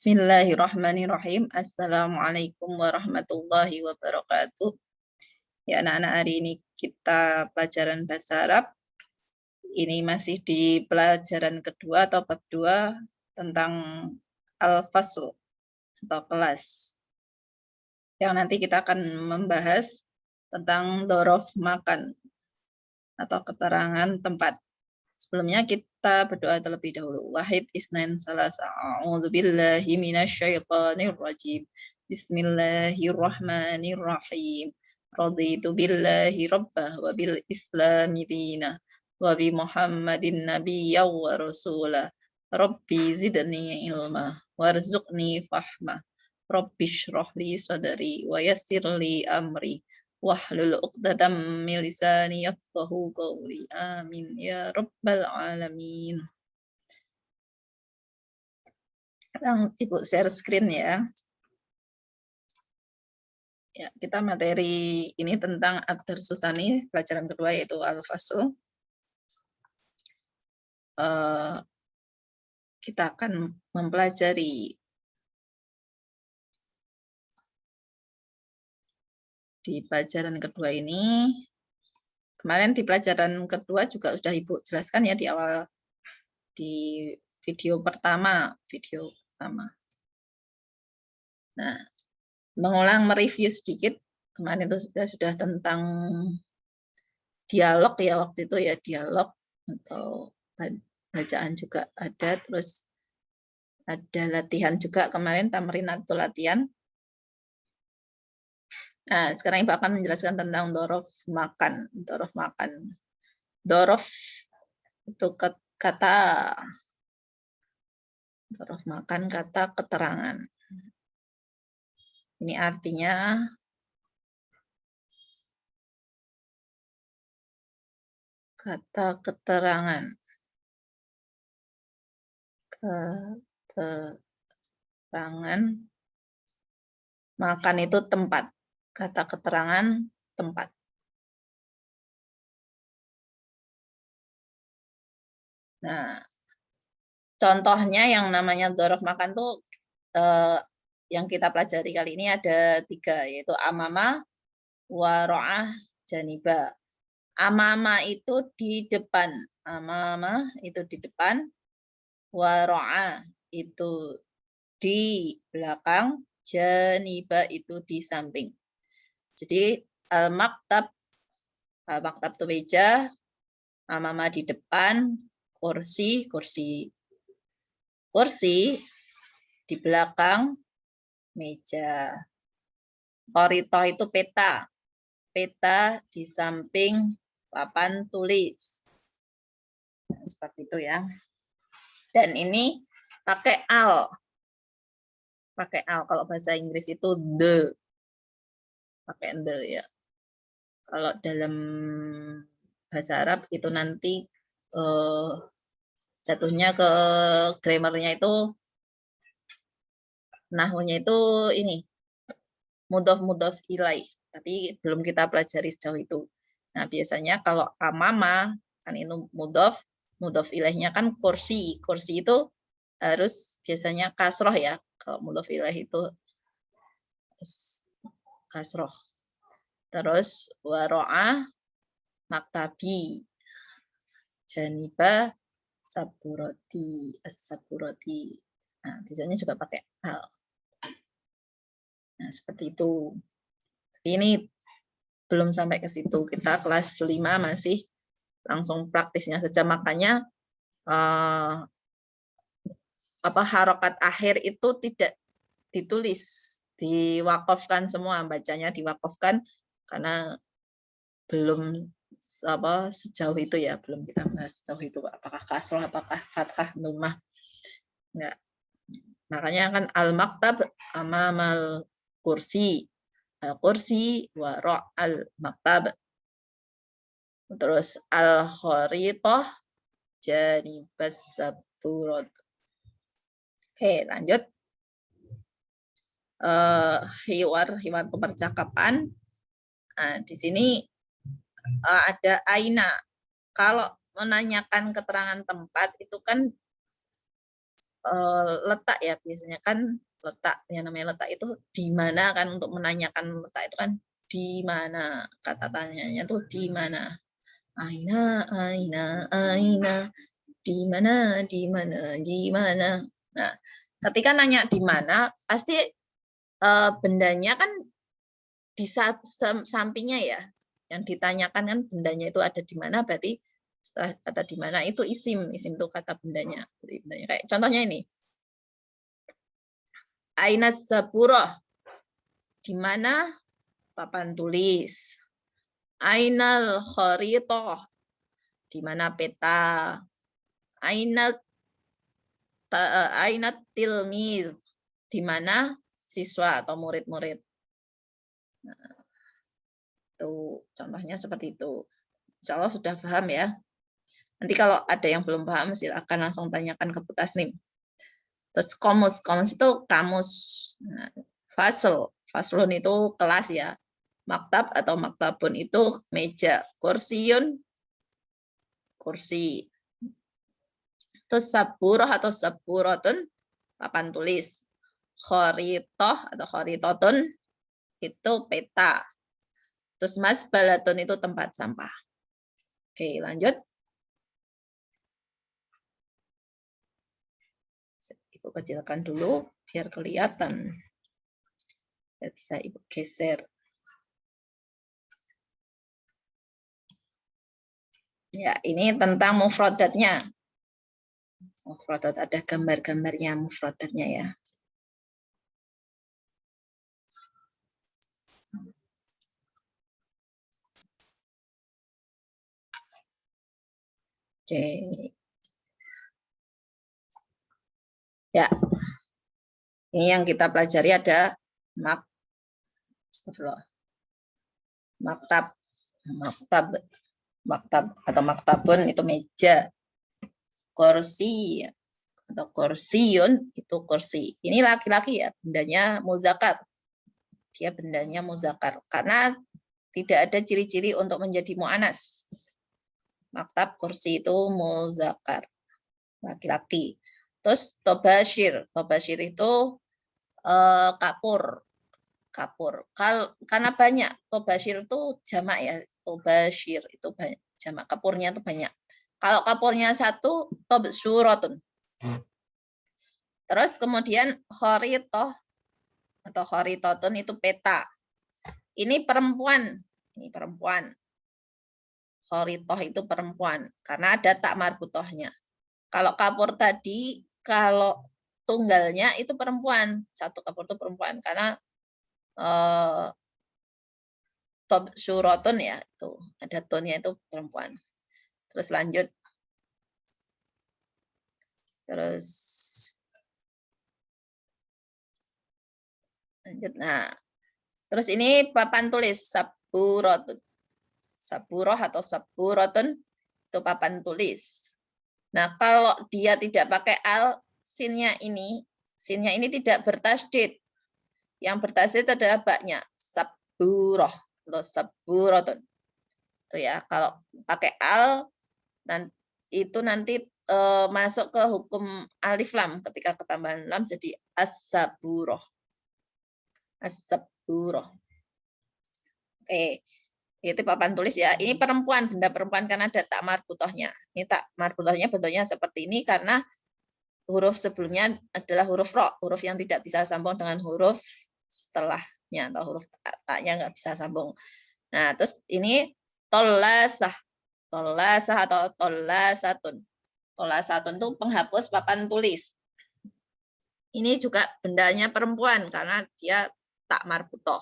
Bismillahirrahmanirrahim. Assalamualaikum warahmatullahi wabarakatuh. Ya anak-anak, hari ini kita pelajaran bahasa Arab. Ini masih di pelajaran kedua atau bab 2 tentang al-fasl atau kelas. Yang nanti kita akan membahas tentang dhorof makan atau keterangan tempat. Sebelumnya kita berdoa terlebih dahulu. Wahid isnain salasa. A'udzubillahi minasyaitonirrajim. Bismillahirrahmanirrahim. Raditu billahi rabbah wa bil islami dinah wa bi Muhammadin nabiyya wa rasulah. Rabbi zidni ilma warzuqni fahmah. Rabbi shrah li sadri wa yassir li amri. Wahlul 'uqdatam min lisani yafqahu qawli. Amin ya rabbal alamin. Sekarang Ibu share screen ya. Ya, kita materi ini tentang ad-darsus tsani, pelajaran kedua yaitu al-fasl. Kita akan mempelajari di pelajaran kedua ini. Kemarin di pelajaran kedua juga sudah Ibu jelaskan ya di awal, di video pertama. Nah, mengulang mereview sedikit. Kemarin itu sudah tentang dialog ya, waktu itu ya, dialog atau bacaan juga ada, terus ada latihan juga kemarin, tamrinatul latihan. Nah, sekarang Ibu akan menjelaskan tentang dhorof makan. Dhorof makan. Dhorof itu kata, dhorof makan kata keterangan. Ini artinya kata keterangan. Keterangan. Makan itu tempat. Kata keterangan tempat. Nah, contohnya yang namanya dhorof makan tuh yang kita pelajari kali ini ada 3, yaitu amama, waro'ah, janiba. Amama itu di depan, amama itu di depan, waro'ah itu di belakang, janiba itu di samping. Jadi maktab itu meja, amama di depan, kursi di belakang meja. Qoritoh itu peta di samping papan tulis. Nah, seperti itu ya. Dan ini pakai al. Kalau bahasa Inggris itu the. Pakai the ya. Kalau dalam bahasa Arab itu nanti jatuhnya ke grammarnya itu, nahwunya itu ini mudhof ilaih, tapi belum kita pelajari sejauh itu. Nah, biasanya kalau amama kan itu mudhof ilaihnya kan kursi itu harus biasanya kasroh ya. Kalau mudhof ilaih itu kasroh. Terus waro'ah maktabi, janiba saburoti, as-saburoti. Nah, biasanya juga pakai al. Nah, seperti itu. Tapi ini belum sampai ke situ. Kita kelas 5 masih langsung praktisnya saja. Makanya harokat akhir itu tidak ditulis, diwakafkan semua, bacanya diwakafkan karena belum sejauh itu ya, belum kita bahas sejauh itu apakah kasroh, apakah fathah, dhammah. Enggak. Makanya kan al-maktab amamal kursi, al-kursi wara' al-maktab. Terus al-kharithah janibas saburot. Oke, lanjut. Hiwar itu percakapan. Nah, di sini ada aina. Kalau menanyakan keterangan tempat itu kan letak ya, biasanya kan letak, yang namanya letak itu di mana kan, untuk menanyakan letak itu kan di mana, kata tanyanya tuh di mana. Aina, aina, aina, di mana, di mana, di mana. Nah, ketika nanya di mana, pasti bendanya kan di sampingnya ya. Yang ditanyakan kan bendanya itu ada di mana, berarti setelah kata di mana itu isim itu kata bendanya. Kayak contohnya ini. Aina saburoh, di mana papan tulis. Ainal kharitoh, di mana peta. Ainat tilmiz, di mana siswa atau murid-murid. Nah, itu contohnya seperti itu. Insya Allah sudah paham ya. Nanti kalau ada yang belum paham, silakan langsung tanyakan ke Bu Tasnim. Terus komus itu kamus. Nah, faslun itu kelas ya. Maktab atau maktabun itu meja. Kursiun, kursi. Terus saburoh atau saburotun, papan tulis. Khoritoh atau khoritotun, itu peta. Terus masbalatun itu tempat sampah. Oke, lanjut. Ibu kecilkan dulu biar kelihatan. Biar bisa Ibu geser. Ya, ini tentang mufradatnya. Mufradat, ada gambar-gambarnya mufradatnya ya. Oke. Ya. Ini yang kita pelajari ada maktab atau maktabun itu meja. Kursi atau kursiun itu kursi. Ini laki-laki ya, bendanya muzakkar. Dia bendanya muzakkar karena tidak ada ciri-ciri untuk menjadi muannas. Maktab kursi itu muzakkar, laki-laki. Terus tobashir itu kapur. Karena banyak, tobashir itu jamak ya. Tobashir itu banyak, jamak, kapurnya itu banyak. Kalau kapurnya satu, tobsyurotun. Terus kemudian khoritoh atau khoritotun itu peta. Ini perempuan. Khoritoh itu perempuan karena ada tak marbutohnya. Kalau kapur tadi, kalau tunggalnya itu perempuan. Satu kapur itu perempuan karena tobsyurotun ya, itu ada tonnya itu perempuan. Terus lanjut. Nah, terus ini papan tulis saburotun. Saburoh atau saburotun itu papan tulis. Nah, kalau dia tidak pakai al, sinnya ini tidak bertasydid. Yang bertasydid adalah baknya saburoh atau saburotun. Itu ya, kalau pakai al itu nanti masuk ke hukum alif lam, ketika ketambahan lam jadi as-saburoh. As-saburoh. Oke. Itu papan tulis ya. Ini perempuan, benda perempuan karena ada tak marbutohnya. Ini tak marbutohnya bentuknya seperti ini karena huruf sebelumnya adalah huruf ro, huruf yang tidak bisa sambung dengan huruf setelahnya, atau huruf taknya nggak bisa sambung. Nah, terus ini tolasah atau tolasatun. Tolasatun itu penghapus papan tulis. Ini juga bendanya perempuan karena dia tak marbutoh.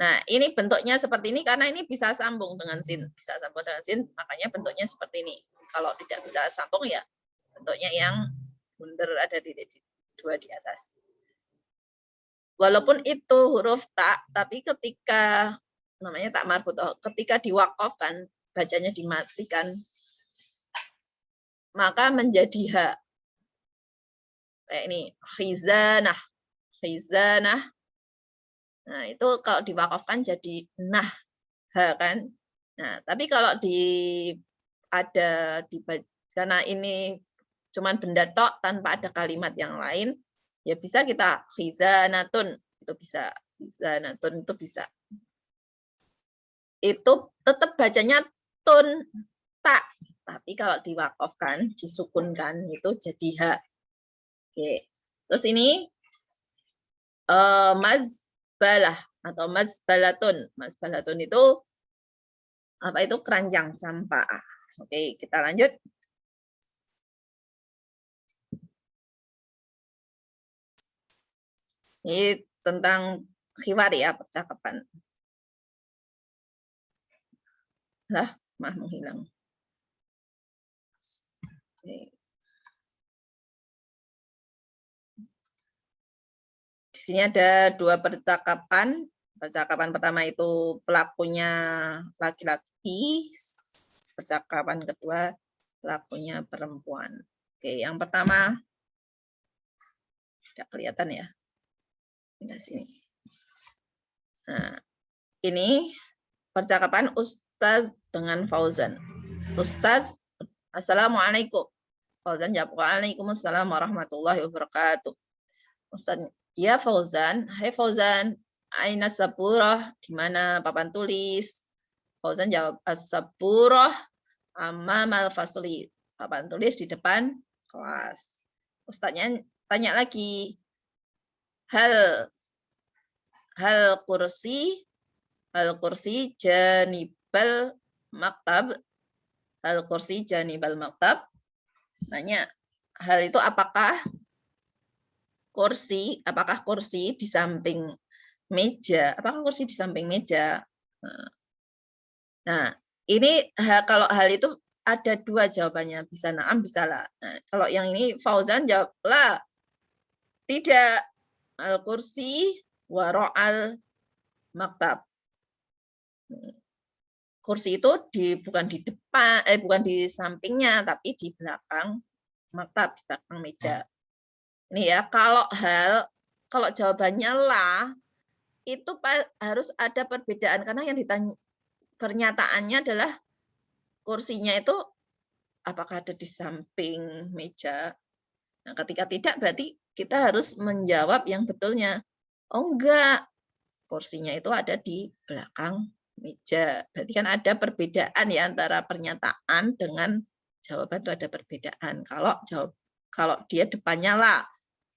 Nah, ini bentuknya seperti ini karena ini bisa sambung dengan sin. Bisa sambung dengan sin, makanya bentuknya seperti ini. Kalau tidak bisa sambung ya bentuknya yang bundar, ada titik dua di atas. Walaupun itu huruf tak, tapi ketika namanya tak marbutoh, ketika diwakafkan, bacanya dimatikan, maka menjadi ha. Kayak ini, khizanah. Nah, itu kalau diwakafkan jadi ha kan. Nah, tapi kalau ada karena ini cuman benda tok tanpa ada kalimat yang lain, ya bisa kita khizanatun, itu bisa. Khizanatun itu bisa. Itu tetap bacanya tun, tak. Tapi kalau diwakafkan, disukunkan, itu jadi ha. Oke. Terus ini mazbalah atau mazbalatun. Mazbalatun itu apa itu? Keranjang sampah. Oke, kita lanjut. Ini tentang khiwar ya, percakapan. Lah, mah menghilang. Oke. Di sini ada dua percakapan. Percakapan pertama itu pelakunya laki-laki. Percakapan kedua pelakunya perempuan. Oke, yang pertama tidak kelihatan ya. Di sini. Nah, ini percakapan Ustadz dengan Fauzan. Ustadz, Assalamualaikum. Fauzan jawab, Waalaikumsalam warahmatullahi wabarakatuh. Ustadz, ya Fauzan, hai Fauzan, aina saburah, di mana papan tulis? Fauzan jawab, as-saburah amamal fasli. Papan tulis di depan kelas. Ustadznya tanya lagi, hal kursi janibal maktab, hal kursi janibal maktab. Nanya, hal itu apakah kursi di samping meja? Apakah kursi di samping meja? Nah, ini kalau hal itu ada dua jawabannya, bisa na'am, bisa la. Nah, kalau yang ini Fauzan jawab la, tidak, al kursi waro'al maktab. Kursi itu bukan di depan, bukan di sampingnya, tapi di belakang maktab, di belakang meja. Ini ya, kalau jawabannya lah, itu harus ada perbedaan, karena yang ditanya pernyataannya adalah kursinya itu apakah ada di samping meja. Nah, ketika tidak, berarti kita harus menjawab yang betulnya. Oh enggak, kursinya itu ada di belakang meja. Berarti kan ada perbedaan ya antara pernyataan dengan jawaban, itu ada perbedaan. Kalau dia depannya lah.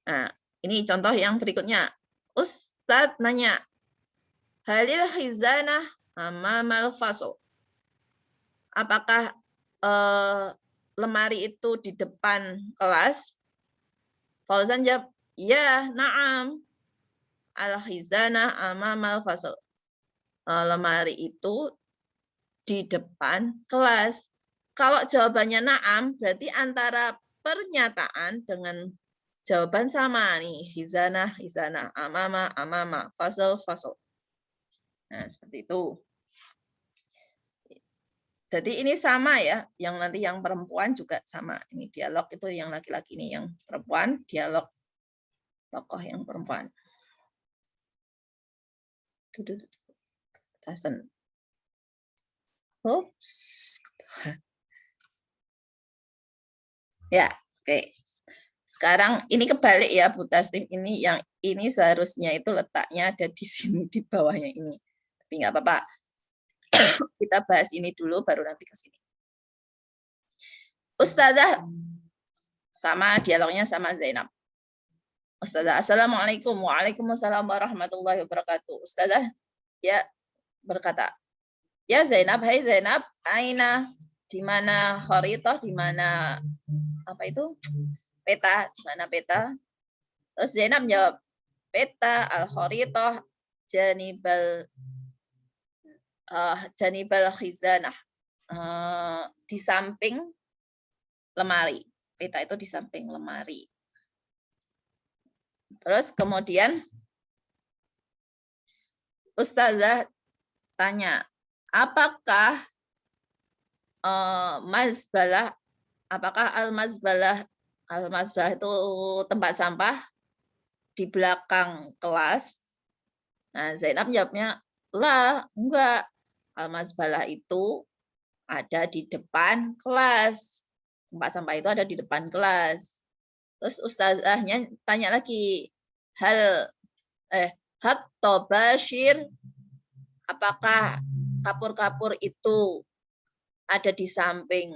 Nah, ini contoh yang berikutnya. Ustadz nanya, halil khizanah amamal fasl. Apakah lemari itu di depan kelas? Fauzan jawab, ya, na'am. Al-khizanah amamal fasl. Lemari itu di depan kelas. Kalau jawabannya na'am, berarti antara pernyataan dengan jawaban sama nih. Hizanah, amama, fasl. Nah, seperti itu. Jadi ini sama ya, yang nanti yang perempuan juga sama. Ini dialog itu yang laki-laki, ini yang perempuan, dialog tokoh yang perempuan. Tasen. Oops. Ya, oke. Sekarang ini kebalik ya, Bu Taslim, ini yang ini seharusnya itu letaknya ada di sini, di bawahnya ini. Tapi nggak apa-apa. Kita bahas ini dulu, baru nanti ke sini. Ustazah, sama dialognya sama Zainab. Ustazah, Assalamualaikum. Waalaikumsalam warahmatullahi wabarakatuh. Ustazah, ya berkata, ya Zainab, hai Zainab, aina, di mana kharithah, di mana apa itu? Peta, di mana peta? Terus Zainab jawab, peta al-kharithah janibal khizanah, di samping lemari. Peta itu di samping lemari. Terus kemudian Ustazah tanya, apakah mazbalah, apakah al-mazbalah itu tempat sampah di belakang kelas? Nah, Zainab jawabnya, lah, enggak. Al-mazbalah itu ada di depan kelas. tempat sampah itu ada di depan kelas. Terus ustazahnya tanya lagi, hatta Bashir, apakah kapur-kapur itu ada di samping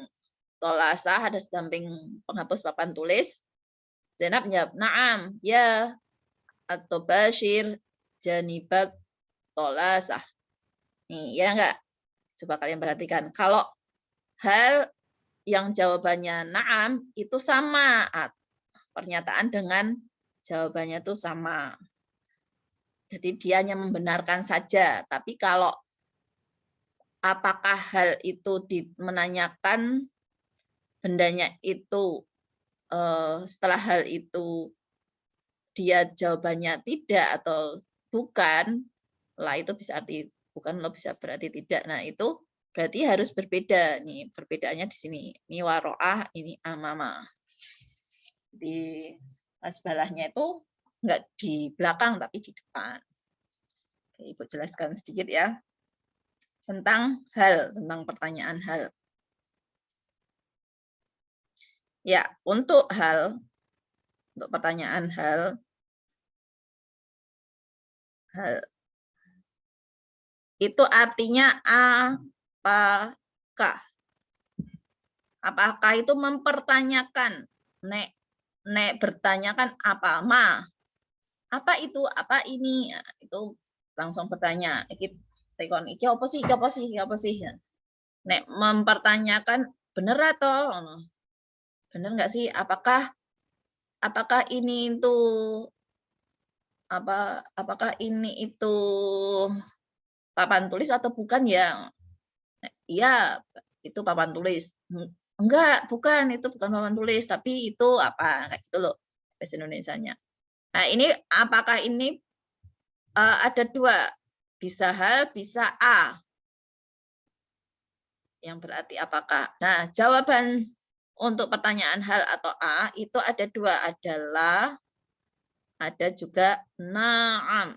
tolasah, ada di samping penghapus papan tulis? Zainab menjawab, na'am, ya, atau Bashir janibat tolasah. Nih, ya enggak? Coba kalian perhatikan. Kalau hal yang jawabannya na'am, itu sama. Pernyataan dengan jawabannya itu sama. Jadi dia hanya membenarkan saja. Tapi kalau apakah hal itu menanyakan bendanya itu setelah hal itu dia jawabannya tidak atau bukan, lah itu bisa arti bukan, lo bisa berarti tidak. Nah itu berarti harus berbeda nih, perbedaannya di sini. Ini waro'ah, ini amama. Di asbalahnya itu enggak di belakang tapi di depan. Oke, Ibu jelaskan sedikit ya tentang pertanyaan hal. Ya, untuk pertanyaan hal itu artinya apakah? Apakah itu mempertanyakan? Nek bertanyakan apa? Apa itu? Apa ini? Ya, itu langsung bertanya. Iki apa sih? Apa sih? Apa sih? Nek mempertanyakan benar atau benar nggak sih? Apakah ini itu apakah ini itu papan tulis atau bukan ya? Iya, itu papan tulis. Enggak, bukan, itu bukan papan tulis, tapi itu apa? Kayak gitu loh bahasa Indonesianya. Nah, ini apakah ini ada dua, bisa hal, bisa a. Yang berarti apakah? Nah, jawaban untuk pertanyaan hal atau a itu ada dua, adalah ada juga na'am.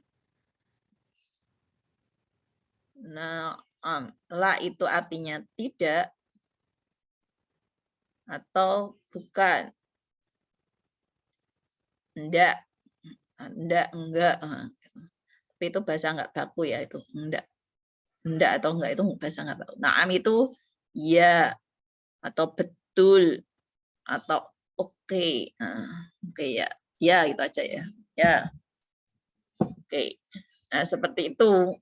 Na'am. La itu artinya tidak atau bukan. Enggak. Enggak. Tapi itu bahasa enggak baku ya, itu enggak. Enggak atau enggak itu bahasa enggak baku. Na'am itu ya atau betul atau oke. Oke ya. Ya itu aja ya. Ya. Oke. Nah, seperti itu.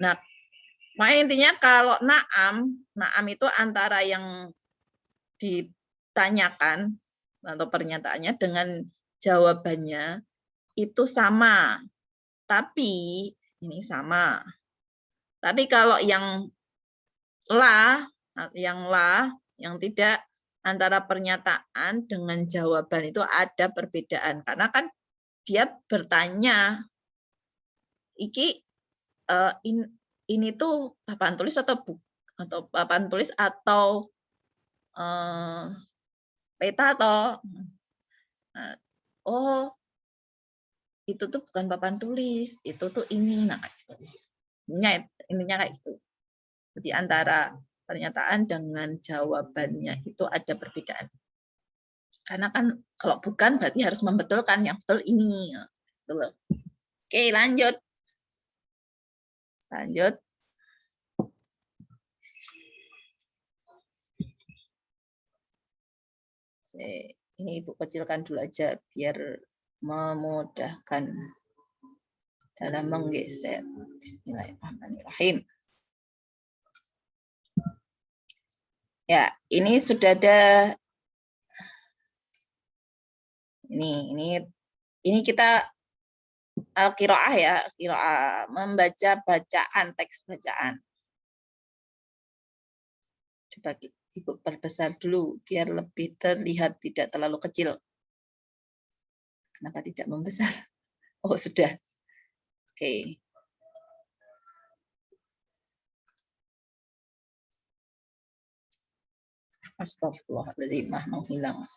Nah, intinya kalau na'am itu antara yang ditanyakan atau pernyataannya dengan jawabannya itu sama. Tapi ini sama. Tapi kalau yang yang tidak, antara pernyataan dengan jawaban itu ada perbedaan. Karena kan dia bertanya, ini tuh papan tulis atau papan tulis atau peta atau oh itu tuh bukan papan tulis, itu tuh ini. Nah, intinya kayak gitu. Jadi antara pernyataan dengan jawabannya itu ada perbedaan. Karena kan kalau bukan berarti harus membetulkan yang betul ini. Oke, lanjut. Ini Ibu kecilkan dulu aja biar memudahkan dalam menggeser. Bismillahirrahmanirrahim. Ya, ini sudah ada. Ini kita qiraah ya, qiraah membaca bacaan, teks bacaan. Coba Ibu perbesar dulu biar lebih terlihat, tidak terlalu kecil. Kenapa tidak membesar? Oh, sudah. Oke. Astagfirullahaladzim, menghilang.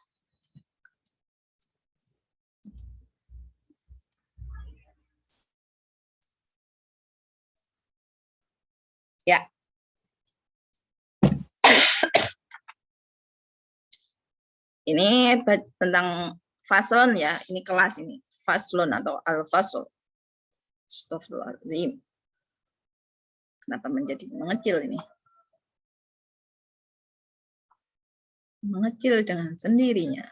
Ya. Ini tentang faslon ya, ini kelas ini. Faslon atau al-fasl. Astagfirullahaladzim. Kenapa menjadi mengecil ini? Mengecil dengan sendirinya.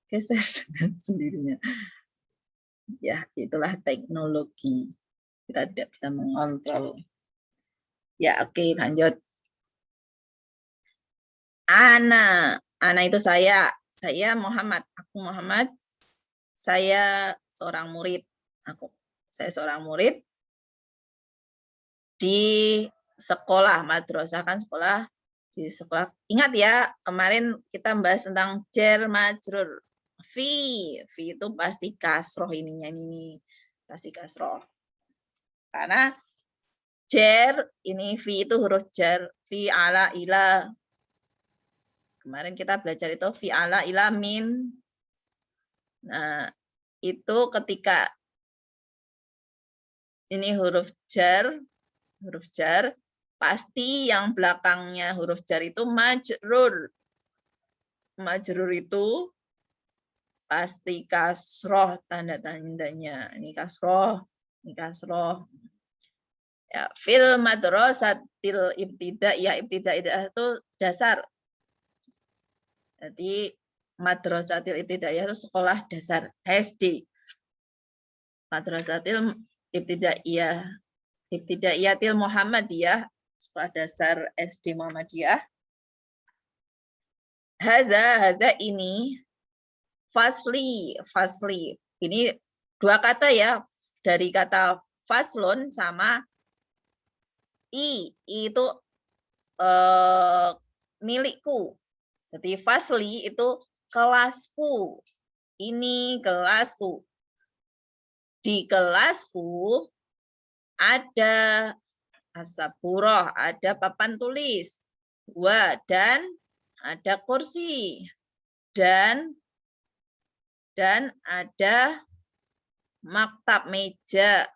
Geser dengan sendirinya. Ya, itulah teknologi. Kita tidak bisa mengontrol. Ya, oke, lanjut. Ana itu saya. Saya Muhammad. Aku Muhammad. Saya seorang murid. Saya seorang murid di sekolah madrasah, kan sekolah di sekolah. Ingat ya, kemarin kita bahas tentang jar majrur. Fi itu pasti kasroh ininya ini pasti kasroh. Karena jar ini fi itu huruf jar, fi ala ila. Kemarin kita belajar itu fi ala ila min. Nah, itu ketika ini huruf jar pasti yang belakangnya huruf jar itu majrur. Majrur itu pasti kasroh tanda-tandanya. Ini kasroh. Ya, fil madrasatil ibtidaiyah itu dasar. Jadi madrasatil ibtidaiyah itu sekolah dasar SD. Madrasatil ibtidaiyatil Muhammadiyah, sekolah dasar SD Muhammadiyah. Haza ini fasli. Ini dua kata ya, dari kata faslun sama itu milikku. Jadi fasli itu kelasku. Ini kelasku. Di kelasku ada asaburoh, ada papan tulis, dan ada kursi, dan ada maktab meja,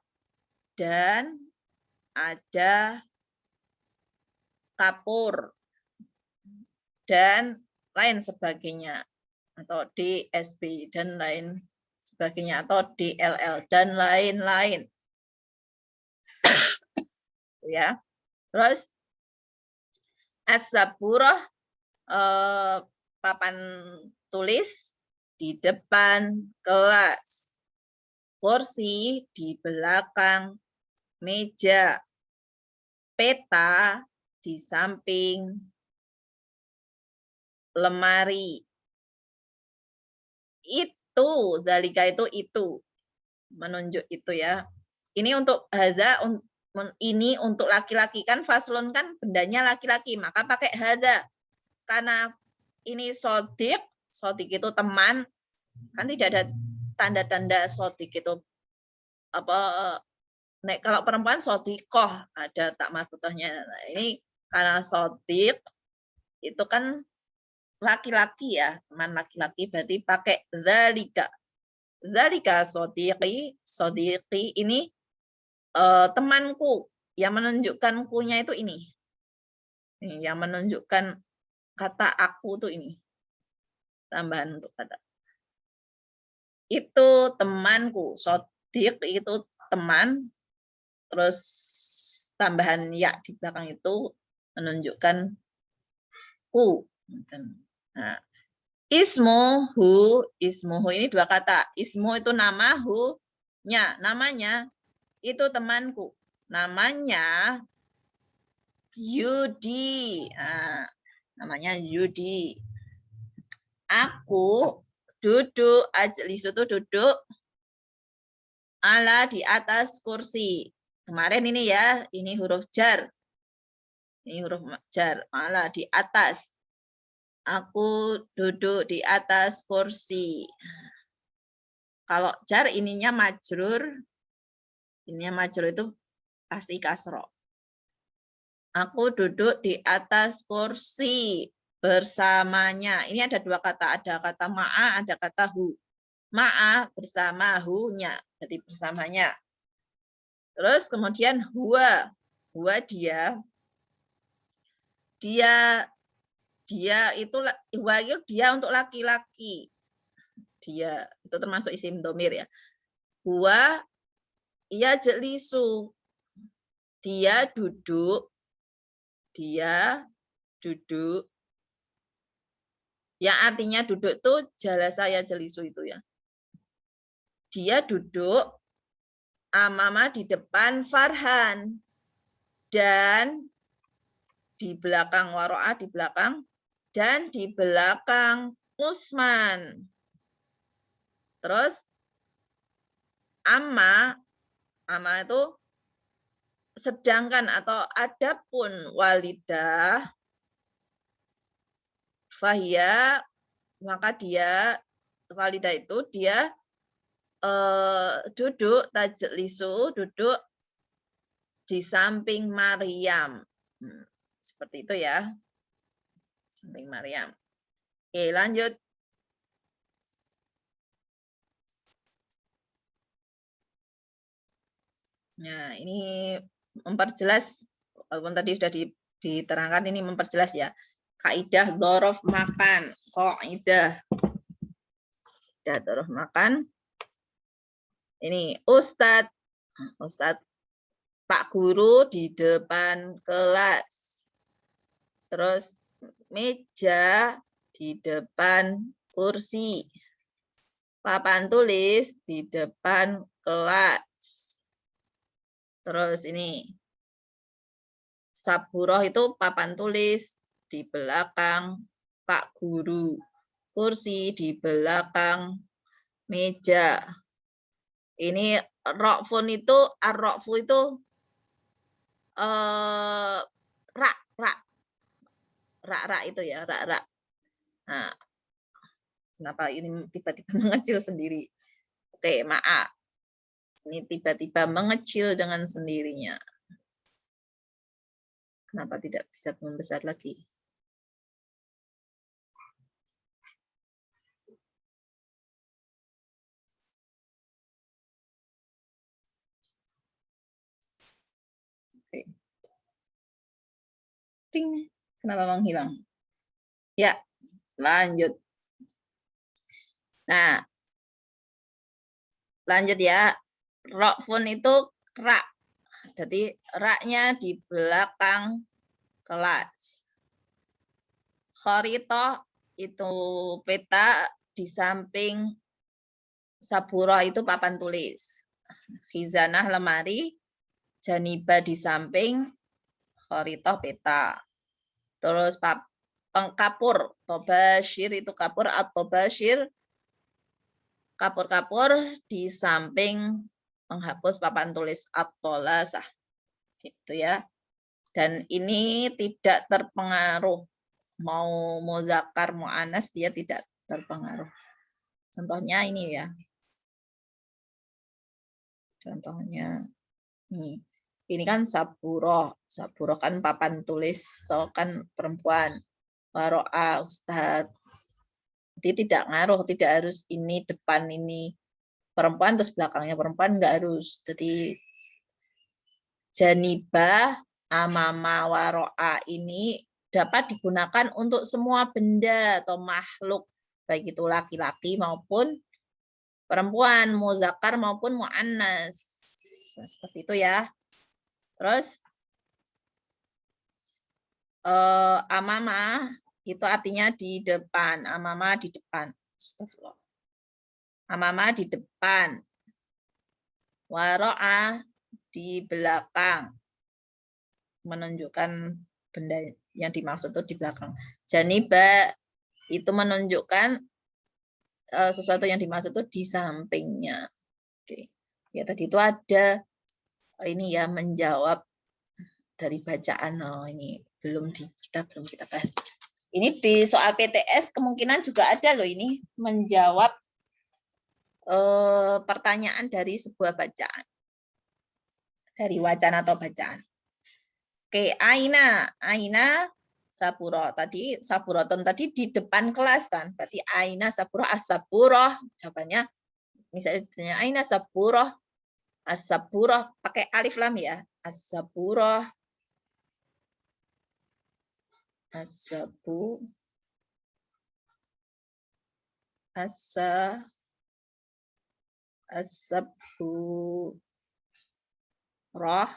dan ada kapur, dan lain sebagainya, atau DSB, dan lain sebagainya, atau DLL, dan lain-lain. Ya, terus as-saburah, papan tulis di depan kelas, kursi di belakang meja, peta di samping lemari. Itu zalika itu menunjuk itu ya. Ini untuk haza, ini untuk laki-laki, kan faslun kan bendanya laki-laki, maka pakai haza. Karena ini sodik itu teman, kan tidak ada tanda-tanda sodik itu apa. Kalau perempuan sodikoh ada tak marfutohnya. Nah, ini karena sodik itu kan laki-laki ya, teman laki-laki, berarti pakai zalika. Zalika sodiki ini temanku, yang menunjukkan kunya itu ini. Yang menunjukkan kata aku tuh ini. Tambahan untuk kata. Itu temanku. Sodik itu teman. Terus tambahan ya di belakang itu menunjukkan ku. Nah, ismuhu ini dua kata. Ismu itu nama, hu-nya. Namanya itu temanku. Namanya Yudi. Nah, namanya Yudi. Aku duduk, ajlis itu duduk ala di atas kursi. Kemarin ini ya, ini huruf jar. Ini huruf jar, ala di atas. Aku duduk di atas kursi. Kalau jar ininya majrur itu pasti kasroh. Aku duduk di atas kursi bersamanya. Ini ada dua kata, ada kata ma'a, ada kata hu. Ma'a bersama hu-nya, jadi bersamanya. Terus kemudian huwa dia. Dia itu dia untuk laki-laki. Dia itu termasuk isim domir ya. Huwa yajlisu. Dia duduk. Dia duduk. Yang artinya duduk itu jalasa yajlisu itu ya. Dia duduk amama di depan Farhan. Dan di belakang Waro'a, di belakang. Dan di belakang Usman. Terus amma itu sedangkan atau adapun walidah fahya, maka dia walidah itu dia duduk tajlisu, duduk di samping Maryam. Seperti itu ya. Samping Maryam. Oke, lanjut. Nah, ini memperjelas, walaupun tadi sudah diterangkan, ini memperjelas ya. Kaidah dzaraf makan. Kaidah dzaraf makan. Ini Ustadz Pak Guru di depan kelas. Terus meja di depan kursi. Papan tulis di depan kelas. Terus ini saburoh itu papan tulis di belakang Pak Guru. Kursi di belakang meja. Ini rokfun itu, ar-rokfu itu rak itu ya, rak. Nah, kenapa ini tiba-tiba mengecil sendiri? Oke, maaf. Ini tiba-tiba mengecil dengan sendirinya. Kenapa tidak bisa membesar lagi? Oke. Ting. Kenapa menghilang? Ya, lanjut. Nah, lanjut ya. Rokfun itu rak. Jadi raknya di belakang kelas. Kharitoh itu peta di samping saburah itu papan tulis. Khizanah lemari, janiba di samping, kharitoh peta. Terus pengkapur, tobashir itu kapur atau bashir, kapur-kapur di samping menghapus papan tulis at-tolasah. Gitu ya. Dan ini tidak terpengaruh. Mau muzakkar, mu'annas, dia tidak terpengaruh. Contohnya ini ya. Contohnya nih. Ini kan saburoh. Saburoh kan papan tulis, atau kan perempuan. Waro'a, ustadz. Jadi tidak ngaruh, tidak harus ini depan ini perempuan terus belakangnya perempuan, nggak harus. Jadi janibah, amama, waro'a ini dapat digunakan untuk semua benda atau makhluk, baik itu laki-laki maupun perempuan, muzakkar maupun mu'annas. Nah, seperti itu ya. Terus amama itu artinya di depan, amama di depan. Astagfirullah. Amama di depan. Waro'a di belakang. Menunjukkan benda yang dimaksud itu di belakang. Janiba itu menunjukkan sesuatu yang dimaksud itu di sampingnya. Oke. Ya tadi itu ada ini ya menjawab dari bacaan. Oh, ini belum kita bahas. Ini di soal PTS kemungkinan juga ada loh ini menjawab pertanyaan dari sebuah bacaan. Dari wacana atau bacaan. Oke, aina saburo. Tadi saburoton tadi di depan kelas kan. Berarti aina saburo as-saburoh. Jawabannya misalnya aina saburoh as-saburoh pakai alif lam ya. As-saburoh. Asabu. Asabu. Roh.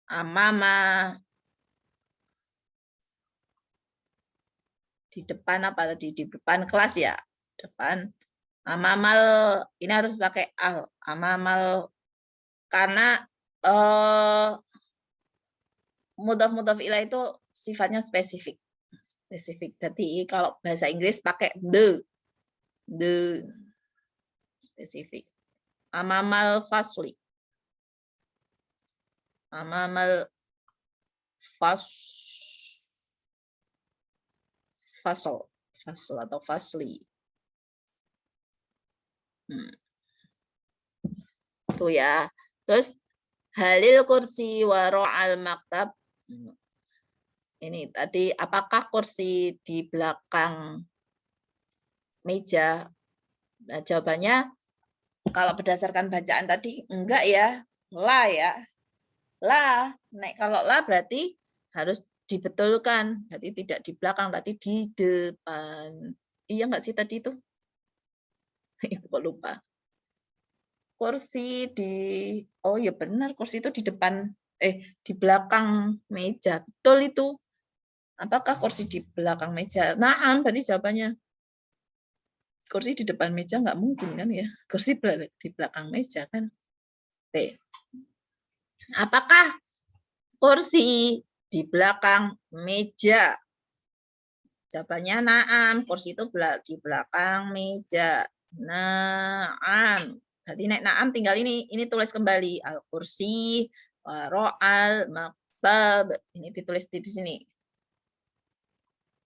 Amama. Di depan apa tadi? Di depan kelas ya. Depan. Amamal. Ini harus pakai al. Amamal. Karena mudhaf ilaih itu sifatnya spesifik. Jadi kalau bahasa Inggris pakai the spesifik. Amamal fasli. Amamal fasl atau fasli. Itu ya. Terus halil kursi waro'al maktab. Ini tadi apakah kursi di belakang meja? Nah, jawabannya kalau berdasarkan bacaan tadi enggak ya. La ya. La. Kalau la berarti harus dibetulkan. Berarti tidak di belakang, tadi di depan. Iya enggak sih tadi itu? Ibu kok lupa. Kursi di, oh ya benar, kursi itu di depan, di belakang meja. Betul itu. Apakah kursi di belakang meja? Naam, berarti jawabannya. Kursi di depan meja nggak mungkin kan ya. Kursi di belakang meja kan. Oke. Apakah kursi di belakang meja? Jawabannya naam, kursi itu di belakang meja. Naam. Berarti naam tinggal ini tulis kembali al-kursi waro'al maktab. Ini ditulis di sini.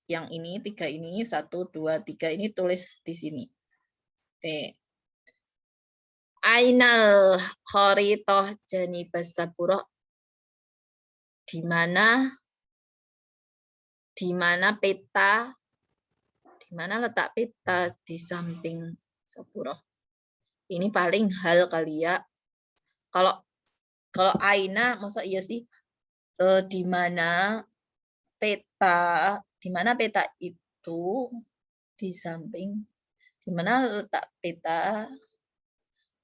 Yang ini 3 ini 1 2 3 ini tulis di sini. Oke. Ainal kharitoh janibas saburo. Di mana peta, di mana letak peta di samping saburo. Ini paling hal kali ya. Kalau aina masa iya sih, di mana peta itu di samping, di mana letak peta.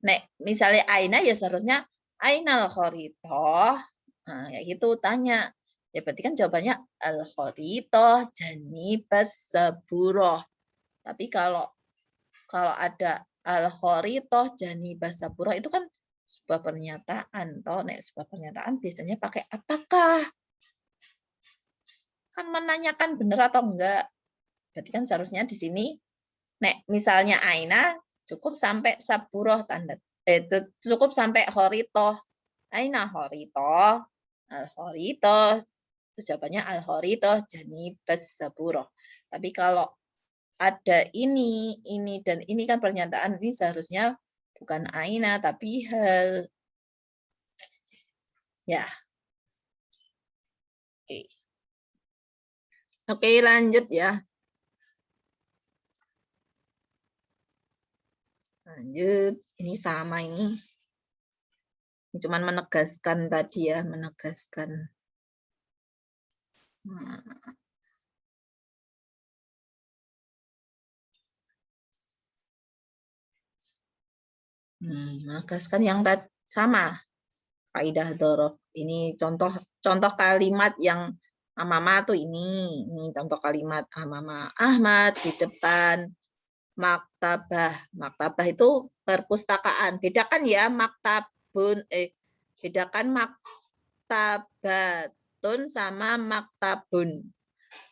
Nek misalnya aina ya seharusnya ainal kharitoh. Nah, ya gitu tanya. Ya berarti kan jawabannya al kharitoh janibas saburoh. Tapi kalau ada al kharitoh janibas saburoh itu kan sebuah pernyataan. Toh nek sebuah pernyataan biasanya pakai apakah? Kan menanyakan benar atau enggak. Berarti kan seharusnya di sini nek misalnya aina cukup sampai saburoh tanda cukup sampai khoritoh. Aina khoritoh, al khoritoh. Jawabannya al khoritoh janibas saburoh. Tapi kalau ada ini dan ini kan pernyataan, ini seharusnya bukan aina tapi hal. Ya. Oke. Oke, lanjut ya. Lanjut. Ini sama ini. Cuman menegaskan tadi ya, menegaskan. Menegaskan yang sama. Kaidah dorob. Ini contoh kalimat yang amama tuh ini. Ini contoh kalimat amama Ahmad di depan maktabah. Maktabah itu perpustakaan. Bedakan ya maktabun, bedakan maktabatun sama maktabun.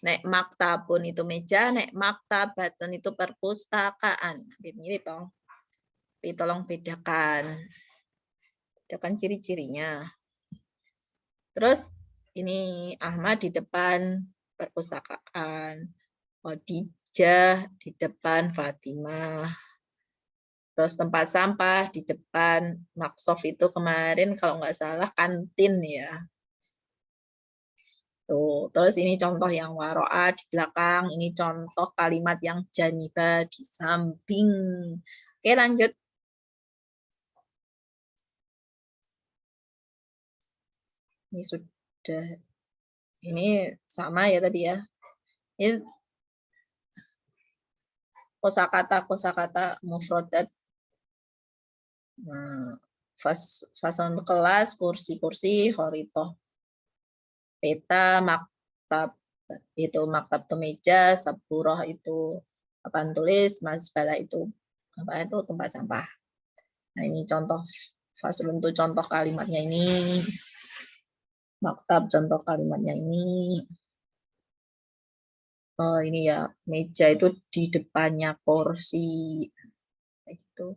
Nek maktabun itu meja, nek maktabatun itu perpustakaan. Ini toh. Tolong bedakan. Bedakan ciri-cirinya. Terus ini Ahmad di depan perpustakaan. Khadijah di depan Fatimah. Terus tempat sampah di depan Maksof itu kemarin kalau nggak salah kantin ya. Tuh, terus ini contoh yang waro'a di belakang, ini contoh kalimat yang janiba di samping. Oke, lanjut. Ini sudah Ini sama ya tadi ya. Ini kosakata mufradat. Nah, fason kelas, kursi-kursi, khoritoh, peta, maktab, itu maktab itu meja, saburoh itu papan tulis, masbala itu apa itu tempat sampah. Nah ini contoh faslun itu contoh kalimatnya ini, maktab contoh kalimatnya ini. Oh ini ya meja itu di depannya kursi, itu.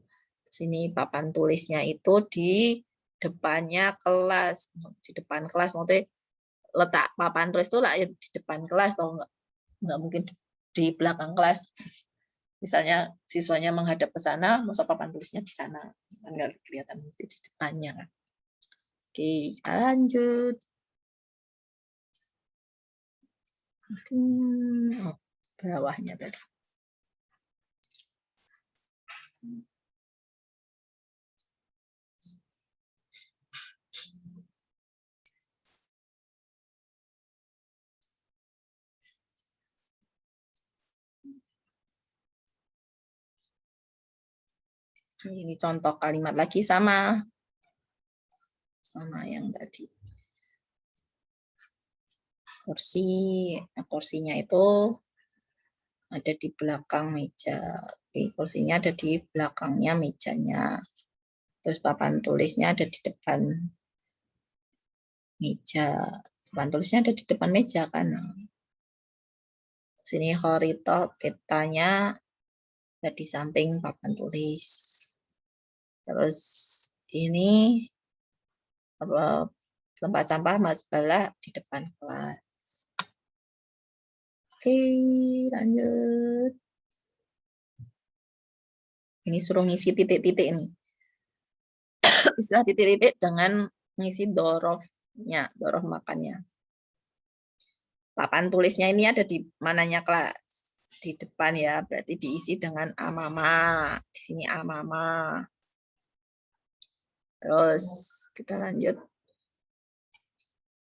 Sini papan tulisnya itu di depannya kelas, di depan kelas maksudnya letak papan tulis itu lah ya di depan kelas, atau nggak mungkin di belakang kelas. Misalnya siswanya menghadap ke sana, masa papan tulisnya di sana, kan nggak kelihatan, mesti di depannya kan. Oke, kita lanjut. Oh, bawahnya tadi. Ini contoh kalimat lagi sama yang tadi. Kursi, nah, kursinya itu ada di belakang meja. Oke, kursinya ada di belakangnya mejanya. Terus papan tulisnya ada di depan meja. Papan tulisnya ada di depan meja kan. Sini khoritoh petanya ada di samping papan tulis. Terus ini apa, tempat sampah masbala di depan kelas. Oke, lanjut. Ini suruh ngisi titik-titik ini. Istilah titik-titik dengan ngisi dorofnya, dorof makannya. Papan tulisnya ini ada di mananya kelas? Di depan ya, berarti diisi dengan amama. Di sini amama. Terus kita lanjut.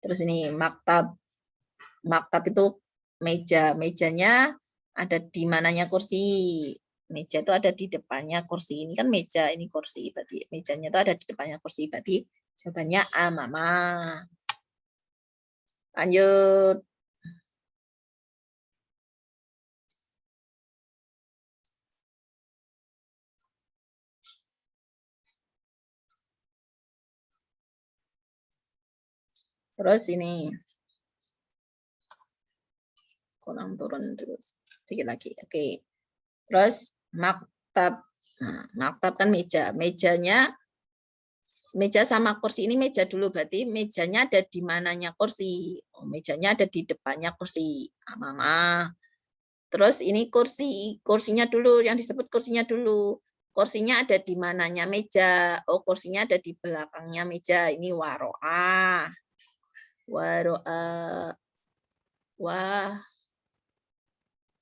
Terus ini maktab. Maktab itu meja. Mejanya ada di mananya kursi. Meja itu ada di depannya kursi. Ini kan meja, ini kursi. Berarti mejanya itu ada di depannya kursi. Berarti jawabannya amama. Lanjut. Terus ini kurang turun terus sedikit lagi. Oke. Terus maktab. Nah, maktab kan meja. Meja sama kursi ini meja dulu, berarti mejanya ada di mananya kursi. Oh, mejanya ada di depannya kursi. Mama. Terus ini kursinya dulu, yang disebut kursinya dulu. Kursinya ada di mananya meja. Oh, kursinya ada di belakangnya meja. Ini waro'a. Waro'a. Wah.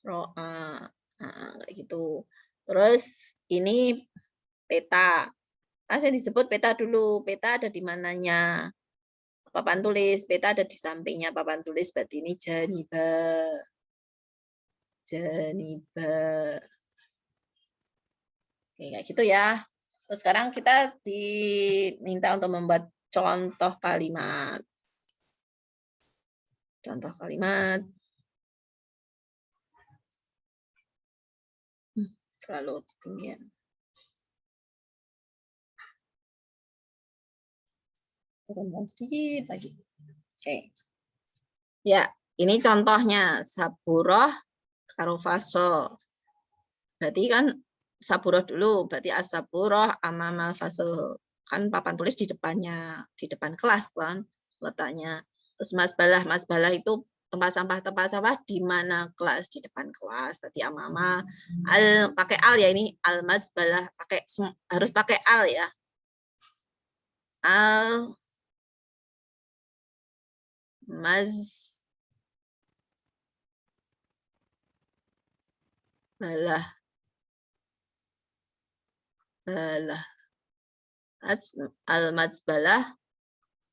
Ro'a. Nah, kayak gitu. Terus ini peta. Saya disebut peta dulu. Peta ada di mananya papan tulis. Peta ada di sampingnya papan tulis. Berarti ini janiba. Janiba. Oke, kayak gitu ya. Terus sekarang kita diminta untuk membuat contoh kalimat. Contoh kalimat. Terlalu tinggi. Turunkan sedikit lagi. Oke. Ya, ini contohnya saburoh karofaso. Berarti kan saburoh dulu, berarti asaburoh amama faso. Kan papan tulis di depannya, di depan kelas kan letaknya. Terus masbalah itu tempat sampah di mana kelas, di depan kelas. Berarti amama al pakai al ya, ini al masbalah pakai, harus pakai al ya. Al masbalah balah al masbalah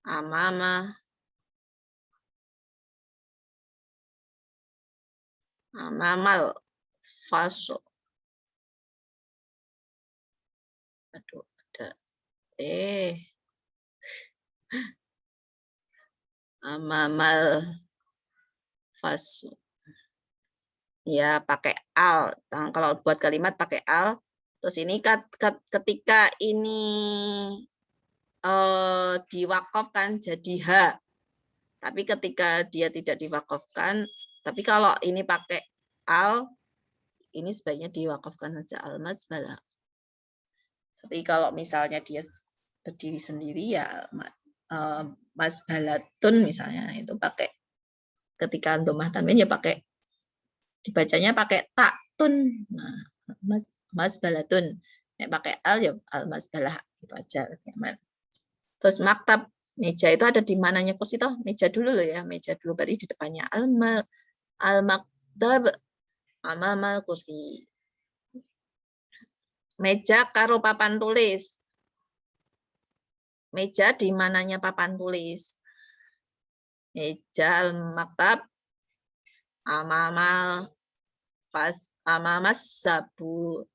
amama Amamal faso. Aduh, ada amamal faso. Ya, pakai al. Nah, kalau buat kalimat pakai al. Terus ini ketika ini diwakafkan jadi ha. Tapi ketika dia tidak diwakafkan, tapi kalau ini pakai al, ini sebaiknya diwakafkan saja al-mazbalah. Tapi kalau misalnya dia berdiri sendiri ya mazbalatun misalnya itu pakai ketika domah tanwin ya pakai dibacanya pakai taktun. Nah, mazbalatun. Ya, pakai al ya al-mazbalah itu aja nyaman. Terus maktab meja itu ada di mananya kursi toh? Meja dulu loh ya, meja dulu berarti di depannya al-maktab amamal kursi. Meja karo papan tulis. Meja di mananya papan tulis. Meja al-maktab amamal amamas saburoh.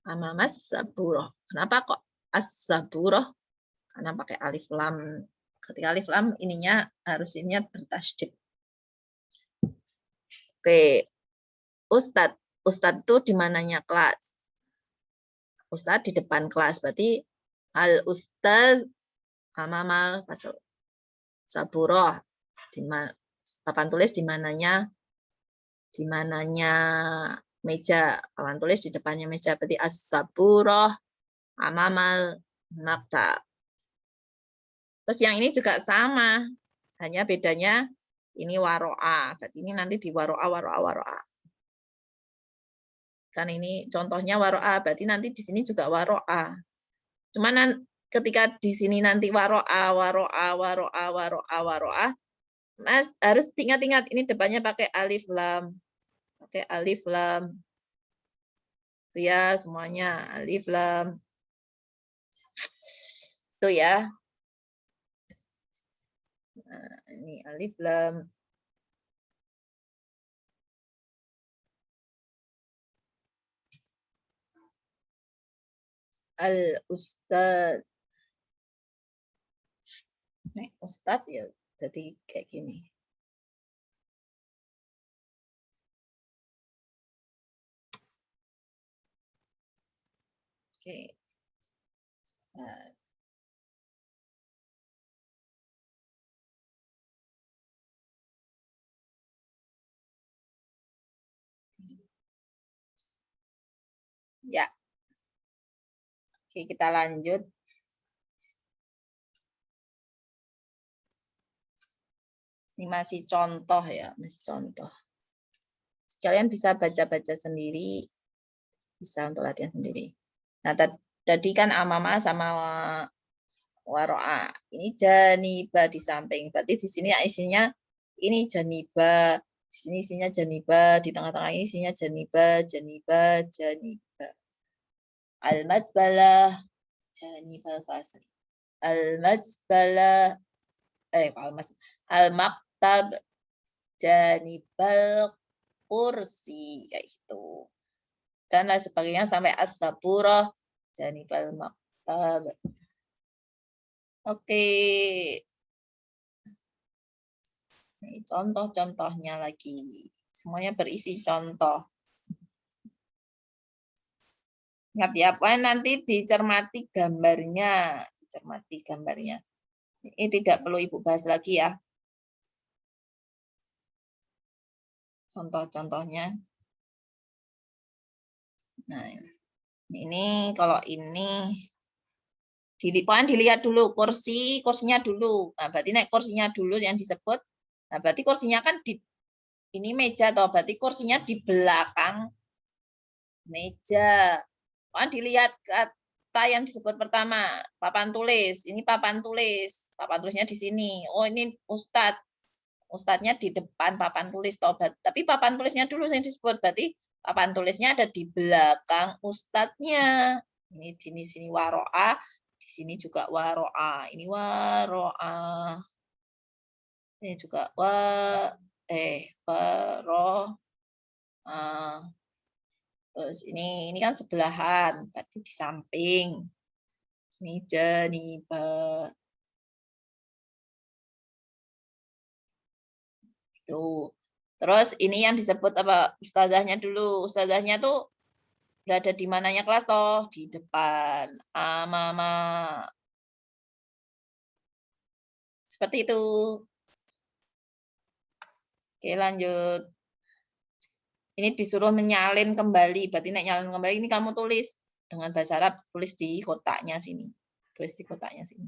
Amamas saburoh. Kenapa kok as-saburoh? Karena pakai alif lam. Ketika alif lam ininya harusnya bertasydid. Oke. Ustadz. Ustadz itu di mananya kelas? Ustadz di depan kelas. Berarti al-ustadz amamal fasal saburoh. Papan tulis di mananya meja. Papan tulis di depannya meja. Berarti as-saburoh amamal maktab. Terus yang ini juga sama. Hanya bedanya ini waro'a. Berarti ini nanti di waro'a. Kan ini contohnya waro'a. Berarti nanti di sini juga waro'a. Cuman ketika di sini nanti waro'a. Mas harus ingat-ingat ini depannya pakai alif lam. Pakai alif lam. Itu ya semuanya alif lam. Itu ya. Nah, ini alif lam. Al-ustad. Nih, ustad ya jadi kayak gini. Oke. Nah. Ya. Oke, kita lanjut. Ini masih contoh ya, masih contoh. Kalian bisa baca-baca sendiri, bisa untuk latihan sendiri. Nah, tadi kan amama sama waro'a. Ini janiba di samping. Berarti di sini isinya ini janiba. Di sini isinya janiba. Di tengah-tengah ini isinya janiba. Al-masbalah. Janibal fasl. Al-masbalah. Al-maktab. Janibal kursi. Kayak gitu. Dan lain sebagainya sampai as-saburah. Janibal maktab. Oke. Ini contoh-contohnya lagi. Semuanya berisi contoh. Ingat ya, nanti dicermati gambarnya. Ini tidak perlu Ibu bahas lagi ya. Contoh-contohnya. Nah, ini kalau ini dilihat dulu kursinya dulu. Nah, berarti naik kursinya dulu yang disebut. Nah, berarti kursinya kan di ini meja atau berarti kursinya di belakang meja. Dilihat apa yang disebut pertama, papan tulis. Ini papan tulis. Papan tulisnya di sini. Oh, ini ustadz. Ustadznya di depan papan tulis tobat. Tapi papan tulisnya dulu yang disebut. Berarti papan tulisnya ada di belakang ustadznya. Ini di sini waro'a. Di sini juga waro'a. Ini waro'a. Ini juga terus ini kan sebelahan, berarti di samping. Ini janiba. Tuh. Terus ini yang disebut apa? Ustazahnya dulu. Ustazahnya tuh berada di mananya kelas toh? Di depan. Amama. Seperti itu. Oke, lanjut. Ini disuruh menyalin kembali. Berarti naik nyalin kembali ini kamu tulis dengan bahasa Arab, tulis di kotaknya sini. Tulis di kotaknya sini.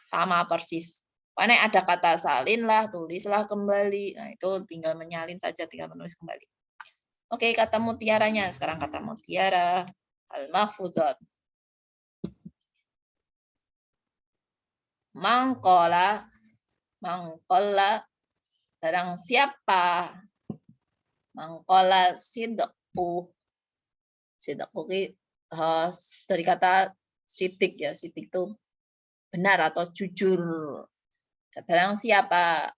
Sama persis. Mana ada kata salin lah, tulislah kembali. Nah, itu tinggal menyalin saja, tinggal menulis kembali. Oke, kata mutiaranya. Sekarang kata mutiara. Al-mahfuzat. Mangkola. Mangkola. Barang siapa. Mangkola sidqu. Sidqu dari kata sidik ya. Sidik itu benar atau jujur. Barang siapa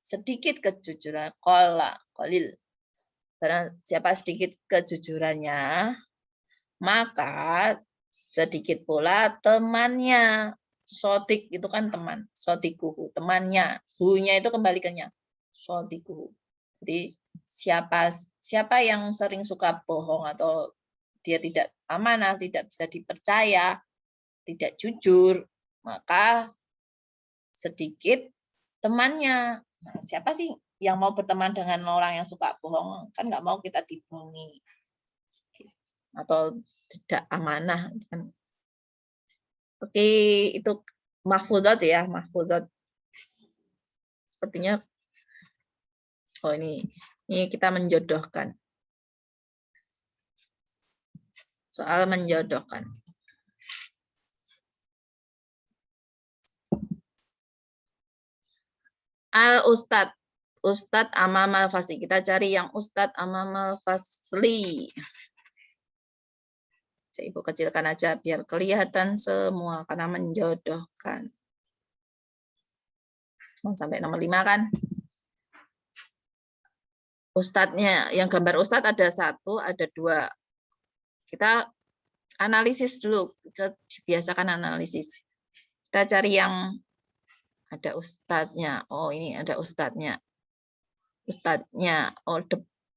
sedikit kejujuran. Kolil. Barang siapa sedikit kejujurannya, maka sedikit pula temannya. Sodik itu kan teman. Sodikuhu, temannya. Hu-nya itu kembalikannya. Sodikuhu. Jadi siapa yang sering suka bohong atau dia tidak amanah, tidak bisa dipercaya, tidak jujur, maka sedikit temannya. Nah, siapa sih yang mau berteman dengan orang yang suka bohong? Kan nggak mau kita dibohongi atau tidak amanah. Oke, itu mahfuzat ya, mahfuzat. Sepertinya, oh ini kita menjodohkan. Soal menjodohkan. Al-Ustad. Ustad amamal fasli. Kita cari yang Ustad amamal fasli. Ibu kecilkan aja biar kelihatan semua karena menjodohkan. Sampai nomor 5 kan. Ustadznya, yang gambar Ustadz ada 1, ada 2. Kita analisis dulu, kita dibiasakan analisis. Kita cari yang ada Ustadznya. Oh ini ada Ustadznya. Ustadznya. Oh,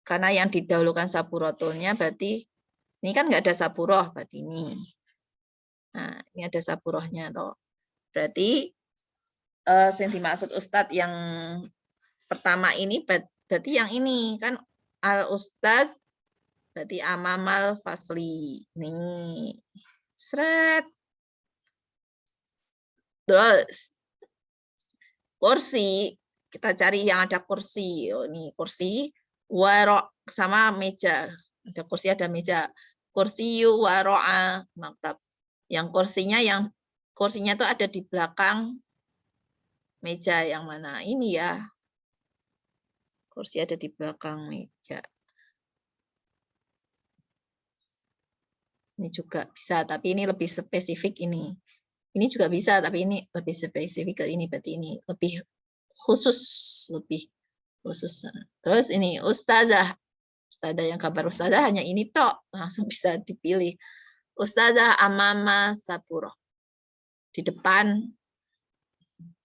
karena yang didahulukan saburotulnya berarti ini kan nggak ada saburoh, berarti ini. Nah, ini ada saburohnya toh. Berarti yang dimaksud Ustadz yang pertama ini berarti yang ini kan al-Ustadz berarti amamal fasli. Nih. Seret. Terus kursi, kita cari yang ada kursi. Oh, ini kursi warok sama meja. Ada kursi, ada meja. Kursi waro'a maktab. Yang kursinya itu ada di belakang meja yang mana? Ini ya. Kursi ada di belakang meja. Ini juga bisa, tapi ini lebih spesifik ini. Ini juga bisa, tapi ini lebih spesifik ke ini. Berarti ini lebih khusus, Terus ini ustazah. Ustazah yang kabar ustazah hanya ini tok, langsung bisa dipilih. Ustazah amama saburoh. Di depan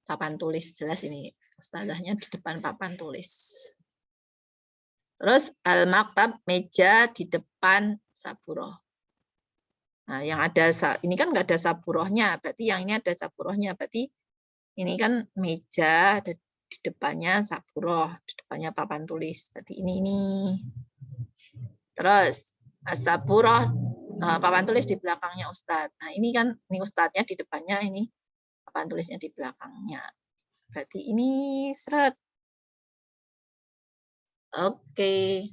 papan tulis, jelas ini. Ustazahnya di depan papan tulis. Terus al-maktab, meja di depan saburoh. Nah, yang ada ini kan nggak ada saburohnya, berarti yang ini ada saburohnya, berarti ini kan meja ada di depannya saburoh, di depannya papan tulis, berarti ini. Terus saburoh, papan tulis di belakangnya Ustadz. Nah ini kan ini Ustadznya di depannya, ini papan tulisnya di belakangnya, berarti ini seret. Oke.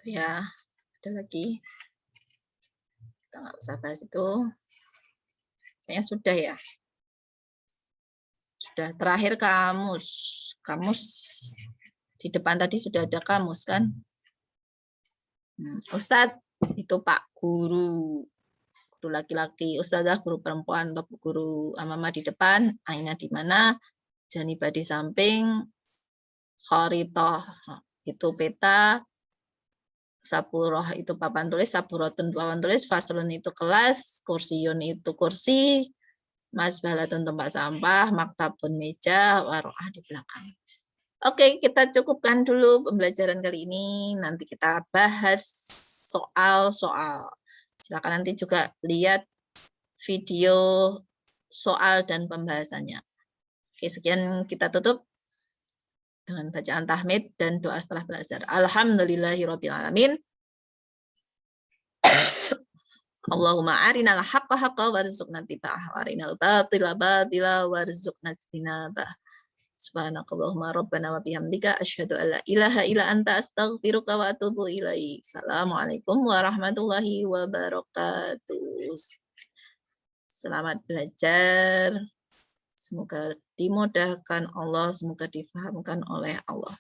Ya, ada lagi. Kita nggak usah bahas itu. Kayaknya sudah ya. Sudah terakhir kamus. Kamus di depan tadi sudah ada kamus kan? Ustadz itu Pak Guru. Guru laki-laki, Ustazah guru perempuan atau guru amama di depan, Aina di mana? Janibah di samping, kharitoh itu peta, sapuroh itu papan tulis, saburotun papan tulis, faslun itu kelas, kursiyun itu kursi, masbalatun tempat sampah, maktabun meja, waroah di belakang. Oke, kita cukupkan dulu pembelajaran kali ini. Nanti kita bahas soal-soal. Silakan nanti juga lihat video soal dan pembahasannya. Oke, sekian kita tutup dengan bacaan tahmid dan doa setelah belajar. Alhamdulillahirabbil alamin. Allahumma arinal haqqa haqqa warzuqna tiba'ah wa arinal batila batila warzuqna ijtinabah. Subhanakallahumma rabbana wa bihamdika asyhadu an la ilaha illa anta astaghfiruka wa atubu ilaik. Assalamualaikum warahmatullahi wabarakatuh. Selamat belajar. Semoga dimudahkan Allah, semoga difahamkan oleh Allah.